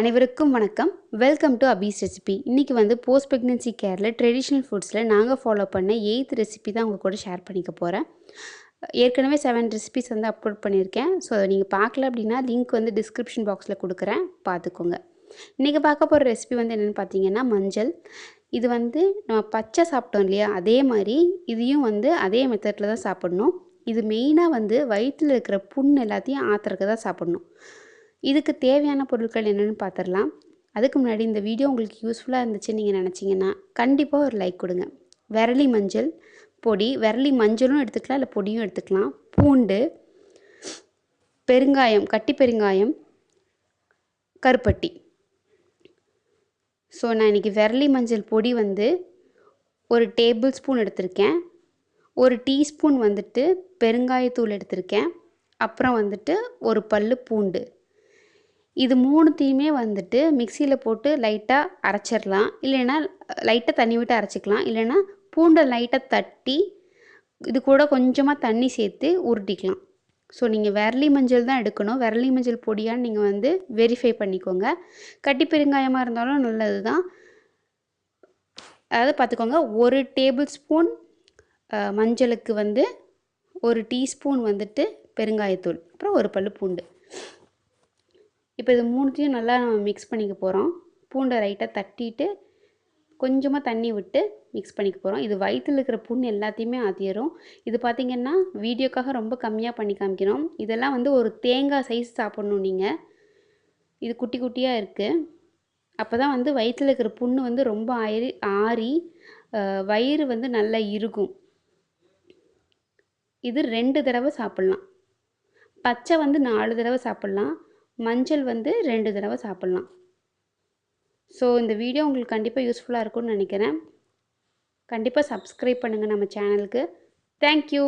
அனைவருக்கும் வணக்கம். Welcome to Abhi's recipe. இன்றைக்கி வந்து போஸ்ட் ப்ரெக்னன்சி கேரில் ட்ரெடிஷ்னல் ஃபுட்ஸில் நாங்கள் ஃபாலோ பண்ண 8th ரெசிபி தான் உங்கள் கூட ஷேர் பண்ணிக்க போகிறேன். ஏற்கனவே 7 ரெசிபிஸ் வந்து அப்லோட் பண்ணியிருக்கேன். ஸோ நீங்கள் பார்க்கல அப்படின்னா லிங்க் வந்து டிஸ்கிரிப்ஷன் பாக்ஸில் கொடுக்குறேன், பார்த்துக்கோங்க. இன்றைக்கி பார்க்க போகிற ரெசிபி வந்து என்னென்னு பார்த்தீங்கன்னா மஞ்சள். இது வந்து நம்ம பச்சை சாப்பிட்டோம் இல்லையா, அதே மாதிரி இதையும் வந்து அதே மெத்தடில் தான் சாப்பிட்ணும். இது மெயினாக வந்து வயிற்றில் இருக்கிற புண் எல்லாத்தையும் ஆற்றுறதுக்கு தான் சாப்பிட்ணும். இதுக்கு தேவையான பொருட்கள் என்னென்னு பார்த்துடலாம். அதுக்கு முன்னாடி இந்த வீடியோ உங்களுக்கு யூஸ்ஃபுல்லாக இருந்துச்சுன்னு நீங்கள் நினச்சிங்கன்னா கண்டிப்பாக ஒரு லைக் கொடுங்க. விரலி மஞ்சள் பொடி, விரலி மஞ்சளும் எடுத்துக்கலாம், இல்லை பொடியும் எடுத்துக்கலாம். பூண்டு, பெருங்காயம், கட்டி பெருங்காயம், கருப்பட்டி. ஸோ நான் இன்றைக்கி விரலி மஞ்சள் பொடி வந்து 1 டேபிள் ஸ்பூன் எடுத்திருக்கேன். 1 டீஸ்பூன் வந்துட்டு பெருங்காயத்தூள் எடுத்திருக்கேன். அப்புறம் வந்துட்டு 1 பல்லு பூண்டு. இது மூணுத்தையுமே வந்துட்டு மிக்சியில் போட்டு லைட்டாக அரைச்சிடலாம். இல்லைன்னா லைட்டாக தண்ணி விட்டு அரைச்சிக்கலாம். இல்லைன்னா பூண்டை லைட்டாக தட்டி இது கூட கொஞ்சமாக தண்ணி சேர்த்து உருட்டிக்கலாம். ஸோ நீங்கள் விரலி மஞ்சள் தான் எடுக்கணும். விரலி மஞ்சள் பொடியான்னு நீங்கள் வந்து வெரிஃபை பண்ணிக்கோங்க. கட்டி பெருங்காயமாக இருந்தாலும் நல்லது தான். அதாவது பார்த்துக்கோங்க, 1 டேபிள் ஸ்பூன் மஞ்சளுக்கு வந்து 1 டீஸ்பூன் வந்துட்டு பெருங்காயத்தூள், அப்புறம் 1 பல்லு பூண்டு. இப்போ இது மூணுத்தையும் நல்லா நம்ம மிக்ஸ் பண்ணிக்க போகிறோம். பூண்டை லைட்டாக தட்டிட்டு கொஞ்சமாக தண்ணி விட்டு மிக்ஸ் பண்ணிக்க போகிறோம். இது வயிற்றில் இருக்கிற புண் எல்லாத்தையுமே ஆற்றிடும். இது பார்த்திங்கன்னா வீடியோக்காக ரொம்ப கம்மியாக பண்ணி காமிக்கிறோம். இதெல்லாம் வந்து ஒரு தேங்காய் சைஸ் சாப்பிட்ணும் நீங்கள். இது குட்டி குட்டியாக இருக்குது. அப்போ தான் வந்து வயிற்றில் இருக்கிற புண்ணு வந்து ரொம்ப ஆறி வயிறு வந்து நல்லா இருக்கும். இது 2 தடவை சாப்பிட்லாம். பச்சை வந்து 4 தடவை சாப்பிட்லாம். மஞ்சள் வந்து 2 தடவை சாப்பிட்லாம். ஸோ இந்த வீடியோ உங்களுக்கு கண்டிப்பாக யூஸ்ஃபுல்லாக இருக்கும்னு நினைக்கிறேன். கண்டிப்பாக சப்ஸ்கிரைப் பண்ணுங்கள் நம்ம சேனலுக்கு. தேங்க்யூ.